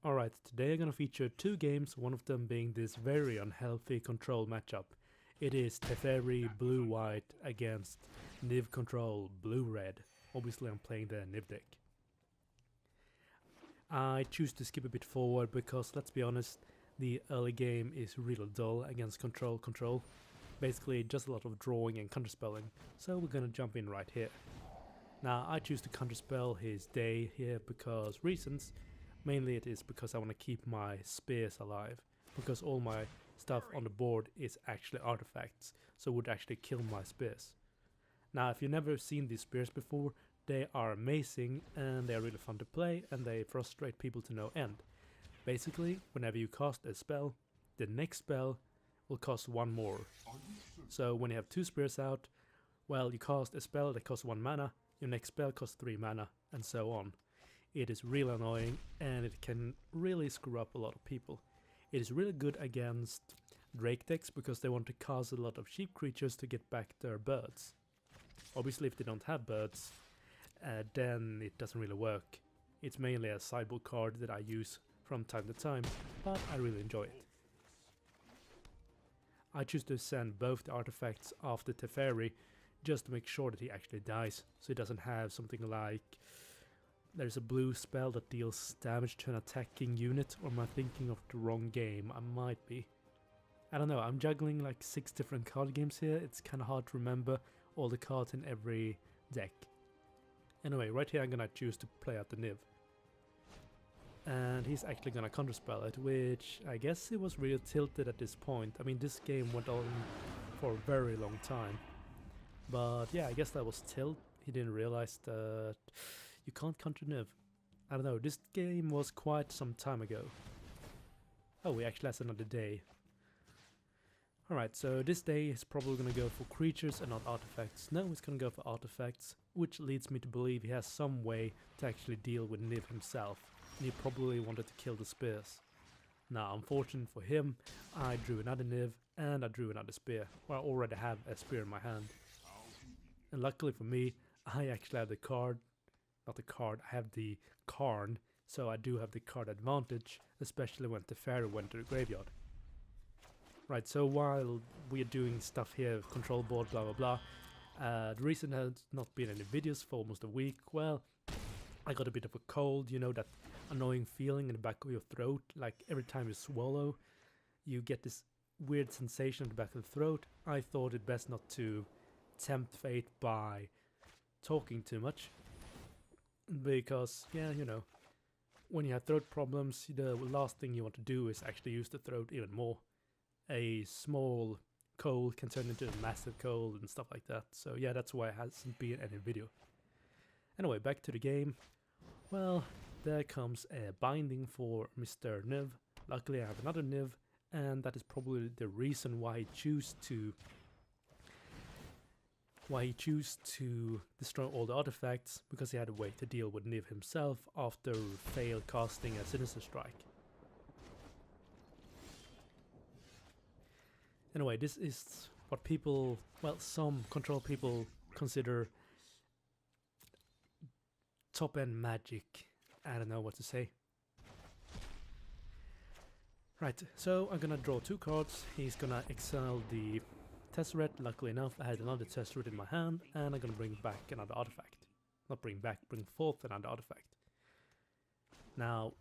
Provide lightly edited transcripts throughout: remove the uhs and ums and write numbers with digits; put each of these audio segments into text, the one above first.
Alright, today I'm gonna feature two games, one of them being this very unhealthy control matchup. It is Teferi blue-white against Niv Control blue-red. Obviously I'm playing the Niv deck. I choose to skip a bit forward because, let's be honest, the early game is really dull against control. Basically just a lot of drawing and counterspelling, so we're gonna jump in right here. Now I choose to counterspell his day here because reasons. Mainly it is because I want to keep my spears alive, because all my stuff on the board is actually artifacts, so would actually kill my spears. Now if you've never seen these spears before, they are amazing and they are really fun to play and they frustrate people to no end. Basically, whenever you cast a spell, the next spell will cost one more. So when you have two spears out, well, you cast a spell that costs 1 mana, your next spell costs 3 mana, and so on. It is really annoying and it can really screw up a lot of people. It is really good against Drake decks because they want to cast a lot of sheep creatures to get back their birds. Obviously if they don't have birds, then it doesn't really work. It's mainly a sideboard card that I use from time to time, but I really enjoy it. I choose to send both the artifacts after Teferi just to make sure that he actually dies, so he doesn't have something like there's a blue spell that deals damage to an attacking unit, or am I thinking of the wrong game? I might be. I don't know, I'm juggling like 6 different card games here, it's kinda hard to remember all the cards in every deck. Anyway, right here I'm gonna choose to play out the Niv. And he's actually gonna counterspell it, which I guess he was really tilted at this point. I mean, this game went on for a very long time. But yeah, I guess that was tilt. He didn't realize that you can't counter Niv. I don't know, this game was quite some time ago. Oh, we actually have another day. Alright, so this day is probably gonna go for creatures and not artifacts. No, it's gonna go for artifacts, which leads me to believe he has some way to actually deal with Niv himself. And he probably wanted to kill the spears. Now, unfortunate for him, I drew another Niv and I drew another spear. Well, I already have a spear in my hand. And luckily for me, I actually have the card. Not the card, I have the Karn, so I do have the card advantage, especially when Teferi went to the graveyard. Right, so while we're doing stuff here, control board, blah blah blah, the reason there's not been any videos for almost a week, well, I got a bit of a cold, you know, that annoying feeling in the back of your throat, like every time you swallow, you get this weird sensation in the back of the throat. I thought it best not to tempt fate by talking too much. Because, yeah, you know, when you have throat problems, the last thing you want to do is actually use the throat even more. A small cold can turn into a massive cold and stuff like that. So yeah, that's why it hasn't been any video. Anyway, back to the game. Well, there comes a binding for Mr. Niv. Luckily I have another Niv, and that is probably the reason why he chose to destroy all the artifacts, because he had a way to deal with Niv himself after fail casting a Sinister Strike. Anyway, this is what people, well, some control people consider top-end magic. I don't know what to say. Right, so I'm gonna draw 2 cards. He's gonna exile the Tesseract. Luckily enough, I had another Tesseract in my hand, and I'm gonna bring back another artifact. Not bring back, bring forth another artifact. Now,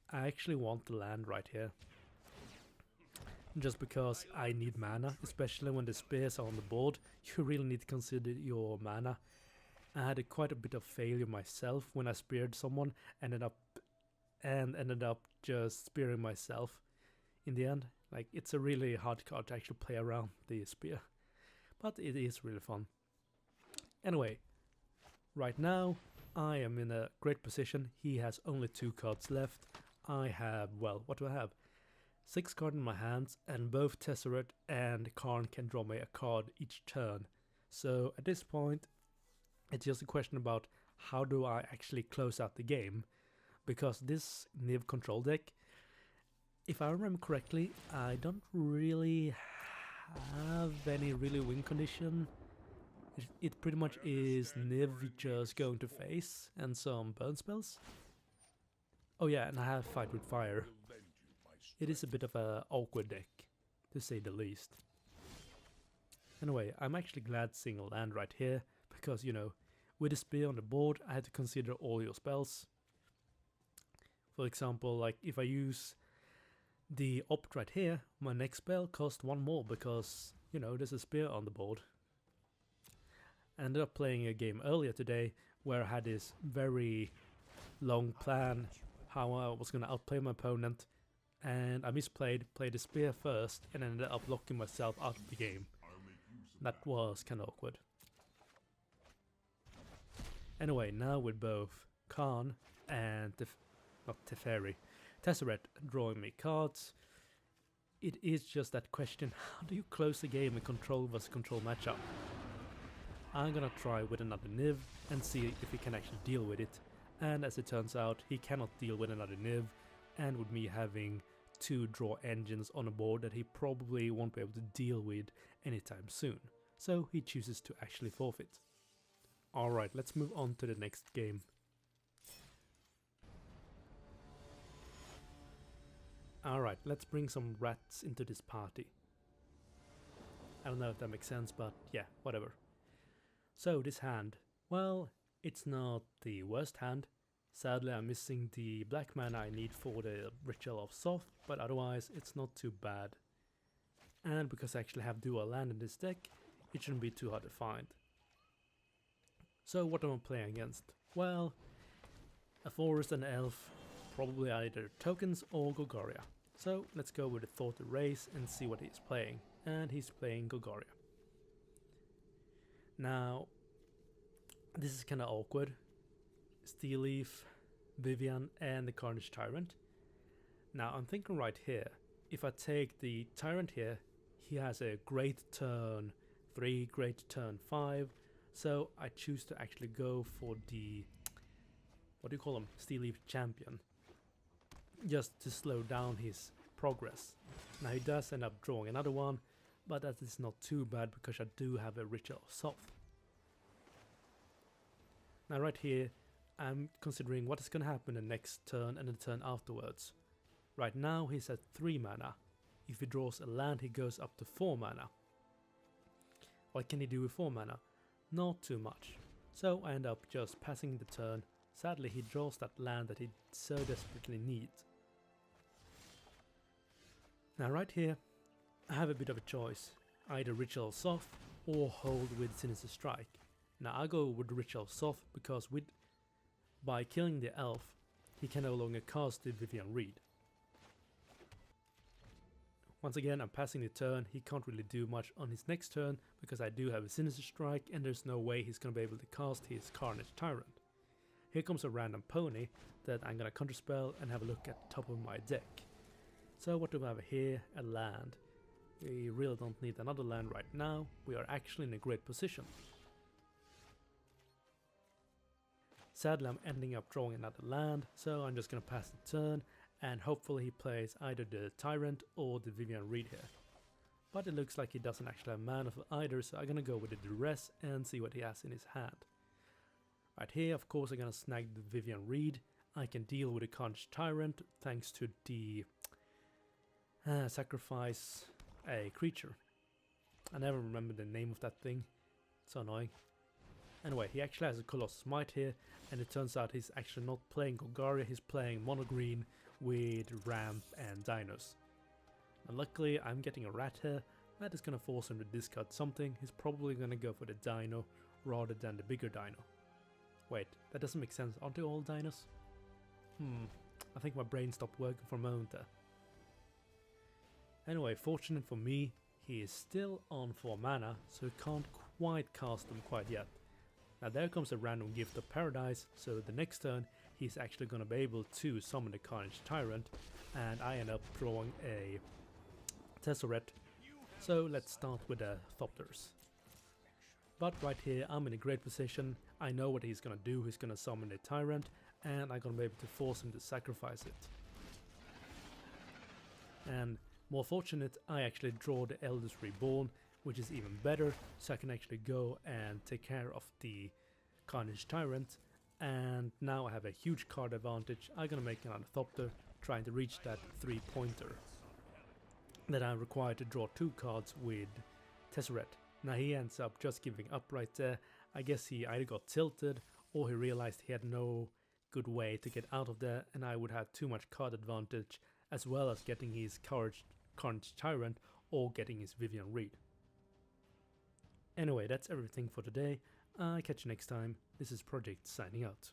I actually want the land right here. Just because I need mana, especially when the spears are on the board, you really need to consider your mana. I had quite a bit of failure myself when I speared someone, ended up just spearing myself in the end. Like, it's a really hard card to actually play around the spear, but it is really fun. Anyway, right now I am in a great position. He has only 2 cards left. I have, well, what do I have? 6 cards in my hands, and both Tesseract and Karn can draw me a card each turn. So at this point, it's just a question about how do I actually close out the game, because this Niv Control deck, if I remember correctly, I don't really have any really win condition. It pretty much is Niv just going to face and some burn spells. Oh yeah, and I have Fight with Fire. It is a bit of a awkward deck, to say the least. Anyway, I'm actually glad seeing a land right here, because, you know, with a spear on the board, I had to consider all your spells. For example, like if I use the opt right here, my next spell costs 1 more because, you know, there's a spear on the board. I ended up playing a game earlier today where I had this very long plan how I was going to outplay my opponent, and I misplayed, played the spear first, and ended up locking myself out of the game. That was kind of awkward. Anyway, now with both Khan and Teferi, Tesseract drawing me cards, it is just that question, how do you close a game in control versus control matchup? I'm gonna try with another Niv and see if he can actually deal with it, and as it turns out, he cannot deal with another Niv, and with me having 2 draw engines on a board that he probably won't be able to deal with anytime soon, so he chooses to actually forfeit. Alright, let's move on to the next game. Alright, let's bring some rats into this party. I don't know if that makes sense, but yeah, whatever. So this hand, well, it's not the worst hand. Sadly, I'm missing the black mana I need for the Ritual of Soft, but otherwise it's not too bad. And because I actually have dual land in this deck, it shouldn't be too hard to find. So what am I playing against? Well, a forest and an elf, probably either tokens or Golgari. So let's go with the Thought Erase and see what he's playing. And he's playing Golgari. Now, this is kind of awkward. Steel Leaf, Vivian and the Carnage Tyrant. Now I'm thinking right here, if I take the Tyrant here, he has a great turn 3, great turn 5, so I choose to actually go for the, what do you call him, Steel Leaf Champion, just to slow down his progress. Now he does end up drawing another one, but that is not too bad because I do have a Ritual of Soft. Now right here, I'm considering what is going to happen the next turn and the turn afterwards. Right now he's at 3 mana. If he draws a land he goes up to 4 mana. What can he do with 4 mana? Not too much. So I end up just passing the turn. Sadly he draws that land that he so desperately needs. Now right here I have a bit of a choice. Either Ritual Soft or hold with Sinister Strike. Now I go with Ritual Soft because by killing the elf, he can no longer cast the Vivian Reed. Once again, I'm passing the turn. He can't really do much on his next turn because I do have a Sinister Strike and there's no way he's going to be able to cast his Carnage Tyrant. Here comes a random pony that I'm going to counterspell and have a look at the top of my deck. So what do we have here? A land. We really don't need another land right now. We are actually in a great position. Sadly, I'm ending up drawing another land, so I'm just gonna pass the turn, and hopefully he plays either the Tyrant or the Vivian Reed here. But it looks like he doesn't actually have mana for either, so I'm gonna go with the Duress and see what he has in his hand. Right here, of course, I'm gonna snag the Vivian Reed. I can deal with the Carnage Tyrant thanks to the sacrifice a creature. I never remember the name of that thing. It's so annoying. Anyway, he actually has a Colossus Might here, and it turns out he's actually not playing Golgari, he's playing mono green with ramp and dinos. And luckily I'm getting a rat here, that is gonna force him to discard something. He's probably gonna go for the dino rather than the bigger dino. Wait, that doesn't make sense, aren't they all dinos? I think my brain stopped working for a moment there. Anyway, fortunate for me, he is still on 4 mana, so he can't quite cast them quite yet. Now there comes a random Gift of Paradise, so the next turn he's actually gonna be able to summon the Carnage Tyrant, and I end up drawing a Tesseract. So let's start with the Thopters. But right here I'm in a great position. I know what he's gonna do. He's gonna summon the Tyrant, and I'm gonna be able to force him to sacrifice it. And more fortunate, I actually draw the Eldest Reborn, which is even better, so I can actually go and take care of the Carnage Tyrant, and now I have a huge card advantage. I'm gonna make another Thopter, trying to reach that 3-pointer. Then I'm required to draw 2 cards with Teferi. Now he ends up just giving up right there. I guess he either got tilted or he realized he had no good way to get out of there, and I would have too much card advantage, as well as getting his Carnage Tyrant or getting his Vivian Reed. Anyway, that's everything for today. Catch you next time. This is Project signing out.